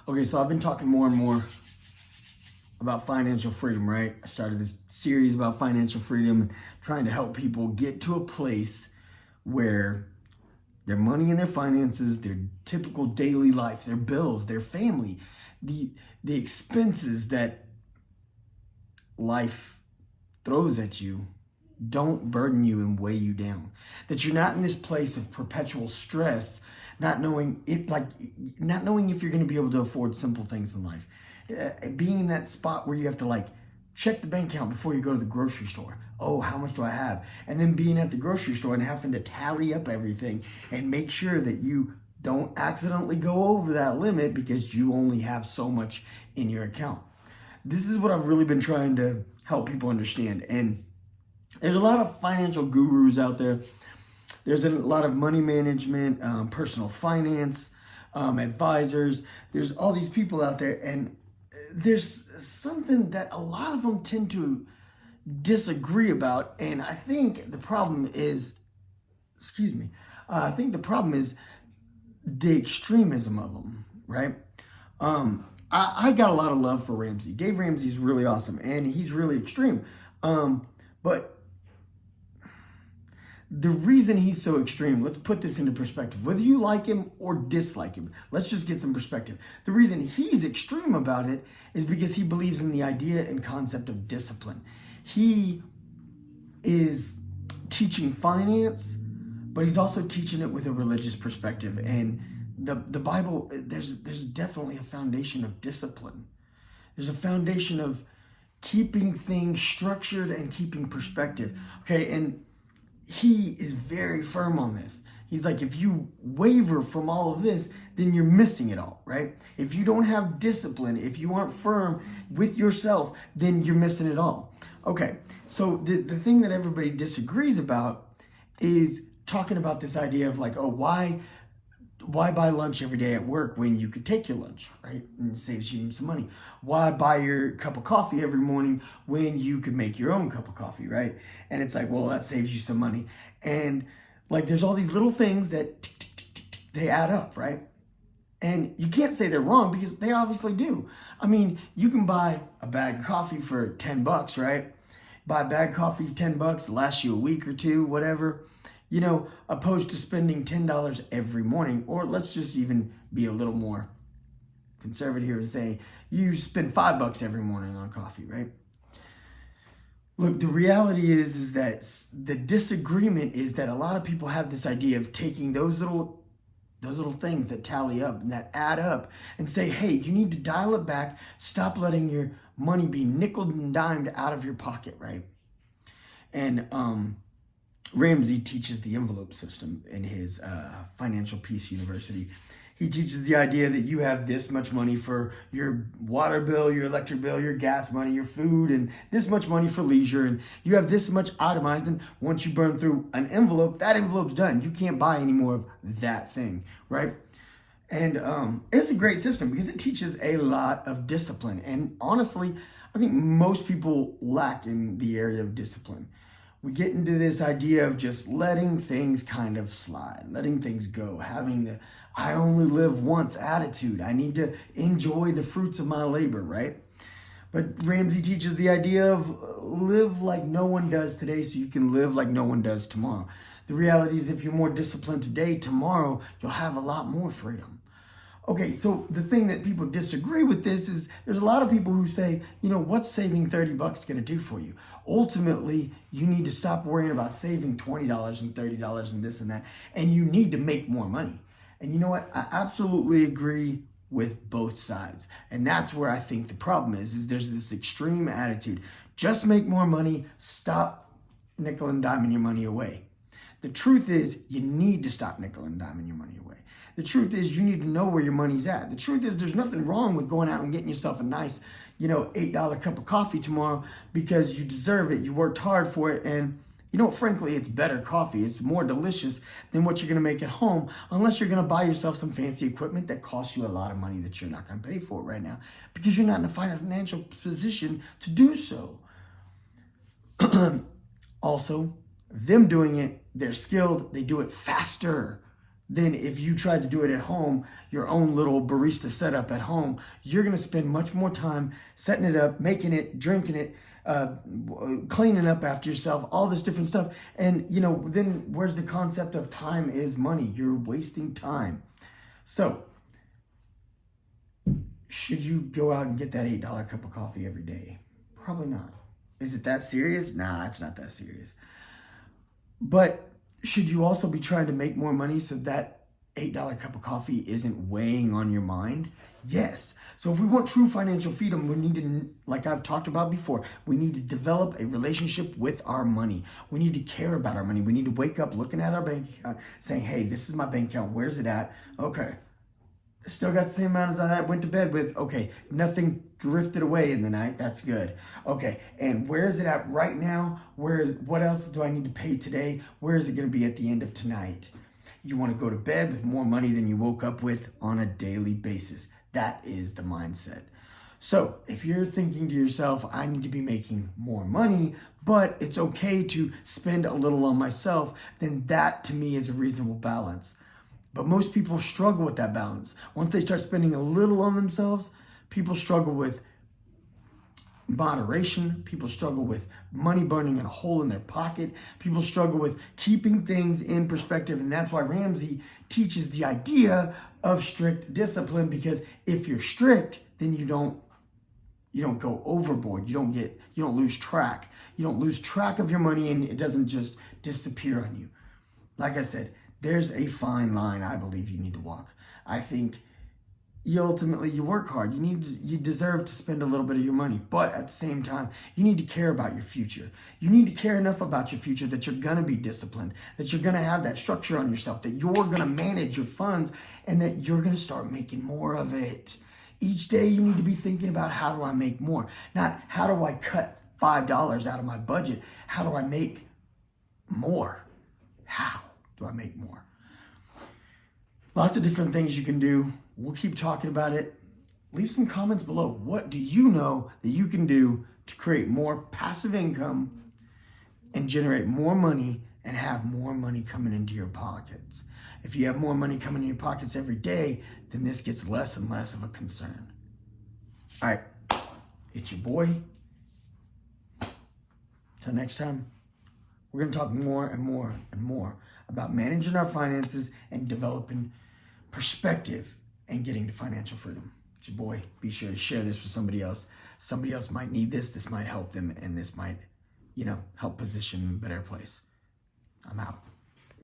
Okay, so I've been talking more and more about financial freedom, right? I started this series about financial freedom and trying to help people get to a place where their money and their finances, their typical daily life, their bills, their family, the expenses that life throws at you don't burden you and weigh you down. That you're not in this place of perpetual stress, not knowing if you're going to be able to afford simple things in life. Being in that spot where you have to check the bank account before you go to the grocery store. Oh, how much do I have? And then being at the grocery store and having to tally up everything and make sure that you don't accidentally go over that limit because you only have so much in your account. This is what I've really been trying to help people understand. And there's a lot of financial gurus out there. There's a lot of money management, personal finance, advisors. There's all these people out there, and there's something that a lot of them tend to disagree about. And I think the problem is, the extremism of them, right? I got a lot of love for Ramsey. Dave Ramsey's really awesome, and he's really extreme. But the reason he's so extreme, let's put this into perspective. Whether you like him or dislike him, let's just get some perspective. The reason he's extreme about it is because he believes in the idea and concept of discipline. He is teaching finance, but he's also teaching it with a religious perspective. And the Bible, there's definitely a foundation of discipline. There's a foundation of keeping things structured and keeping perspective. Okay, and he is very firm on this. He's like, if you waver from all of this, then you're missing it all, right? If you don't have discipline, if you aren't firm with yourself, then you're missing it all. Okay, so the thing that everybody disagrees about is talking about this idea of why buy lunch every day at work when you could take your lunch, right? And it saves you some money. Why buy your cup of coffee every morning when you could make your own cup of coffee, right? And it's well, that saves you some money. And there's all these little things that they add up, right? And you can't say they're wrong because they obviously do. I mean, you can buy a bag of coffee for $10, right? Buy a bag of coffee for $10, lasts you a week or two, whatever. Opposed to spending $10 every morning, or let's just even be a little more conservative here and say you spend $5 every morning on coffee, right? Look, the reality is that the disagreement is that a lot of people have this idea of taking those little things that tally up and that add up and say, hey, you need to dial it back, stop letting your money be nickeled and dimed out of your pocket, right? And Ramsey teaches the envelope system in his Financial Peace University. He teaches the idea that you have this much money for your water bill, your electric bill, your gas money, your food, and this much money for leisure. And you have this much itemized. And once you burn through an envelope, that envelope's done. You can't buy any more of that thing, right? And it's a great system because it teaches a lot of discipline. And honestly, I think most people lack in the area of discipline. We get into this idea of just letting things kind of slide, letting things go, having the I only live once attitude. I need to enjoy the fruits of my labor, right? But Ramsey teaches the idea of live like no one does today so you can live like no one does tomorrow. The reality is if you're more disciplined today, tomorrow, you'll have a lot more freedom. Okay, so the thing that people disagree with this is there's a lot of people who say, what's saving $30 going to do for you? Ultimately, you need to stop worrying about saving $20 and $30 and this and that, and you need to make more money. And you know what? I absolutely agree with both sides. And that's where I think the problem is there's this extreme attitude. Just make more money, stop nickel and diming your money away. The truth is you need to stop nickel and diming your money away. The truth is you need to know where your money's at. The truth is there's nothing wrong with going out and getting yourself a nice, $8 cup of coffee tomorrow because you deserve it. You worked hard for it. And, frankly, it's better coffee. It's more delicious than what you're going to make at home unless you're going to buy yourself some fancy equipment that costs you a lot of money that you're not going to pay for right now because you're not in a financial position to do so. Also, them doing it, they're skilled. They do it faster than if you tried to do it at home, your own little barista setup at home. You're going to spend much more time setting it up, making it, drinking it, cleaning up after yourself, all this different stuff. And, then where's the concept of time is money? You're wasting time. So, should you go out and get that $8 cup of coffee every day? Probably not. Is it that serious? Nah, it's not that serious. But should you also be trying to make more money so that $8 cup of coffee isn't weighing on your mind? Yes. So if we want true financial freedom, we need to, like I've talked about before, we need to develop a relationship with our money. We need to care about our money. We need to wake up looking at our bank account saying, hey, this is my bank account. Where's it at? Okay. Still got the same amount as I went to bed with. Okay, nothing drifted away in the night. That's good. Okay, and where is it at right now? What else do I need to pay today? Where is it going to be at the end of tonight? You want to go to bed with more money than you woke up with on a daily basis. That is the mindset. So if you're thinking to yourself, I need to be making more money, but it's okay to spend a little on myself, then that to me is a reasonable balance. But most people struggle with that balance. Once they start spending a little on themselves, people struggle with moderation. People struggle with money burning a hole in their pocket. People struggle with keeping things in perspective. And that's why Ramsey teaches the idea of strict discipline, because if you're strict, then you don't go overboard. You don't lose track. You don't lose track of your money, and it doesn't just disappear on you. Like I said, there's a fine line I believe you need to walk. I think you work hard. You deserve to spend a little bit of your money, but at the same time, you need to care about your future. You need to care enough about your future that you're going to be disciplined, that you're going to have that structure on yourself, that you're going to manage your funds, and that you're going to start making more of it. Each day you need to be thinking about, how do I make more? Not how do I cut $5 out of my budget? How do I make more? How do I make more? Lots of different things you can do. We'll keep talking about it. Leave some comments below. What do you know that you can do to create more passive income and generate more money and have more money coming into your pockets? If you have more money coming in your pockets every day, then this gets less and less of a concern. All right, it's your boy. Till next time, we're going to talk more and more and more about managing our finances and developing perspective and getting to financial freedom. It's your boy. Be sure to share this with somebody else. Somebody else might need this. This might help them, and this might, help position them in a better place. I'm out.